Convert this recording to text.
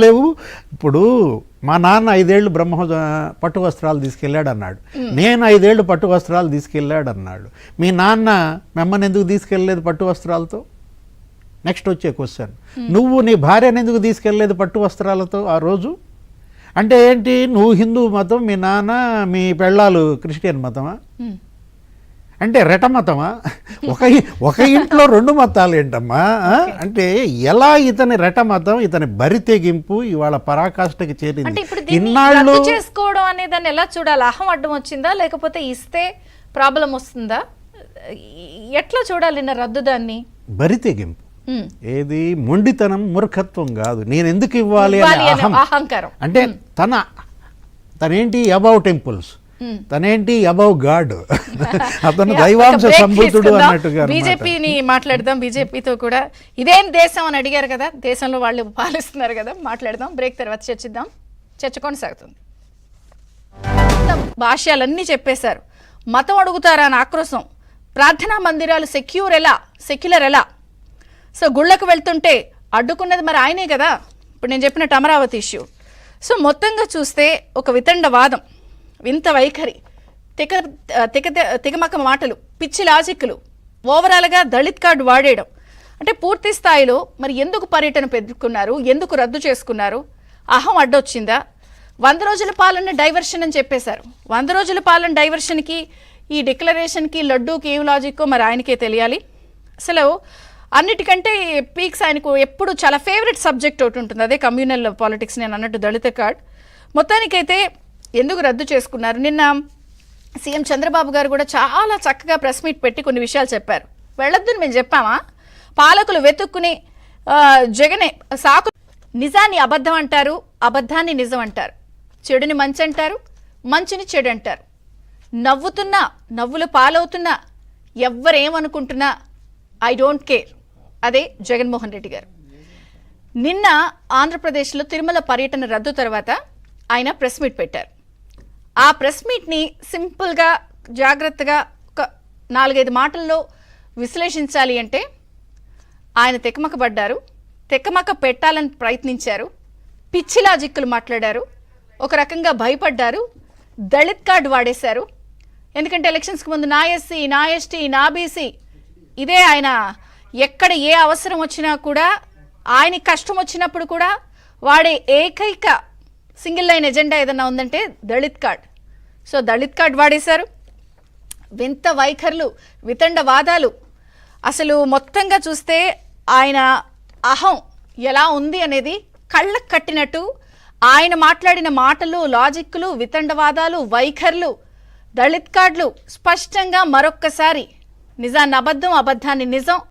లేవు. ఇప్పుడు మా నాన్న 5 ఏళ్ళు పట్టు వస్త్రాలు తీసుకెళ్ళాడు అన్నాడు, నేను 5 ఏళ్ళు పట్టు వస్త్రాలు తీసుకెళ్ళాడు అన్నాడు. మీ నాన్న మిమ్మల్ని ఎందుకు తీసుకెళ్ళలేదు పట్టు వస్త్రాలతో? నెక్స్ట్ వచ్చే క్వశ్చన్, నువ్వు నీ భార్యను ఎందుకు తీసుకెళ్ళలేదు పట్టు వస్త్రాలతో ఆ రోజు? అంటే ఏంటి, నువ్వు హిందూ మతం, మీ నాన్న మీ పెళ్ళాలు క్రిస్టియన్ మతమా? అంటే రెట మతమా? ఒక ఇంట్లో 2 మతాలు ఏంటమ్మా? అంటే ఎలా ఇతని రెట మతం, ఇతని బరి తెగింపు ఇవాళ పరాకాష్ఠకి చేరింది. ఇన్నాళ్ళు చేసుకోవడం అనే దాన్ని ఎలా చూడాలి? అహం అడ్డం వచ్చిందా, లేకపోతే ఇస్తే ప్రాబ్లం వస్తుందా, ఎట్లా చూడాలి రద్దు దాన్ని? బరి తెగింపు ఏది మొండితనం, మూర్ఖత్వం కాదు. నేను ఎందుకు ఇవ్వాలి అనే అహంకారం. అంటే తనేంటి అబౌవ్ టెంపుల్స్, తనేంటి అబౌవ్ గాడ్, అతను దైవాంశ సంభూతుడు అన్నట్టుగా. బీజేపీని మాట్లాడదాం, బీజేపీతో కూడా ఇదేం దేశం అని అడిగారు కదా, దేశంలో వాళ్ళు పాలిస్తున్నారు కదా, మాట్లాడదాం. బ్రేక్ తర్వాత చర్చిద్దాం, చర్చ కొనసాగుతుంది. భాష్యాలన్నీ చెప్పేశారు, మతం అడుగుతారా అని ఆక్రోశం, ప్రార్థనా మందిరాలు సెక్యులర్ ఎలా? సో గుళ్ళకు వెళ్తుంటే అడ్డుకున్నది మరి ఆయనే కదా, ఇప్పుడు నేను చెప్పినట్టు అమరావతి ఇష్యూ. సో మొత్తంగా చూస్తే ఒక వితండవాదం, వింత వైఖరి, తికమక మాటలు, పిచ్చి లాజిక్లు, ఓవరాల్గా దళిత్ కార్డు వాడేయడం. అంటే పూర్తి స్థాయిలో మరి ఎందుకు పర్యటన పెట్టుకున్నారు, ఎందుకు రద్దు చేసుకున్నారు? అహం అడ్డొచ్చిందా? 100 రోజుల పాలన డైవర్షన్ అని చెప్పేశారు. 100 రోజుల పాలన డైవర్షన్కి, ఈ డిక్లరేషన్కి, లడ్డూకి ఏం లాజిక్కో మరి ఆయనకే తెలియాలి. అసలు అన్నిటికంటే పీక్స్ ఆయనకు ఎప్పుడు చాలా ఫేవరెట్ సబ్జెక్ట్ ఒకటి ఉంటుంది, అదే కమ్యూనల్ పాలిటిక్స్. నేను అన్నట్టు దళిత కార్డ్ మొత్తానికైతే ఎందుకు రద్దు చేసుకున్నారు? నిన్న సీఎం చంద్రబాబు గారు కూడా చాలా చక్కగా ప్రెస్ మీట్ పెట్టి కొన్ని విషయాలు చెప్పారు. వెళ్ళొద్దని మేము చెప్పామా? పాలకులు వెతుక్కుని జగనే సాకు, నిజాన్ని అబద్ధం అంటారు, అబద్ధాన్ని నిజం అంటారు, చెడుని మంచి అంటారు, మంచిని చెడు అంటారు. నవ్వుతున్నా, నవ్వులు పాలవుతున్నా, ఎవ్వరేమనుకుంటున్నా ఐ డోంట్ కేర్. అదే జగన్మోహన్ రెడ్డి గారు. నిన్న ఆంధ్రప్రదేశ్లో తిరుమల పర్యటన రద్దు తర్వాత ఆయన ప్రెస్ మీట్ పెట్టారు. ఆ ప్రెస్ మీట్ని సింపుల్గా, జాగ్రత్తగా ఒక 4-5 మాటల్లో విశ్లేషించాలి అంటే ఆయన తెకమకబడ్డారు, తెకమక పెట్టాలని ప్రయత్నించారు, పిచ్చి లాజిక్కులు మాట్లాడారు, ఒక రకంగా భయపడ్డారు, దళిత్ కార్డు వాడేశారు. ఎందుకంటే ఎలక్షన్స్కి ముందు నా ఎస్సీ, నా ఎస్టీ, నా బీసీ, ఇదే ఆయన ఎక్కడ ఏ అవసరం వచ్చినా కూడా, ఆయన కష్టం వచ్చినప్పుడు కూడా వాడే ఏకైక సింగిల్ లైన్ ఎజెండా ఏదన్నా ఉందంటే Dalit card. So Dalit card వాడేశారు. వింత వైఖరులు, వితండవాదాలు, అసలు మొత్తంగా చూస్తే ఆయన అహం ఎలా ఉంది అనేది కళ్ళకు కట్టినట్టు ఆయన మాట్లాడిన మాటలు, లాజిక్లు, వితండవాదాలు, వైఖరులు, దళిత్ కార్డులు స్పష్టంగా మరొక్కసారి నిజాన్ని అబద్ధం, అబద్ధాన్ని నిజం,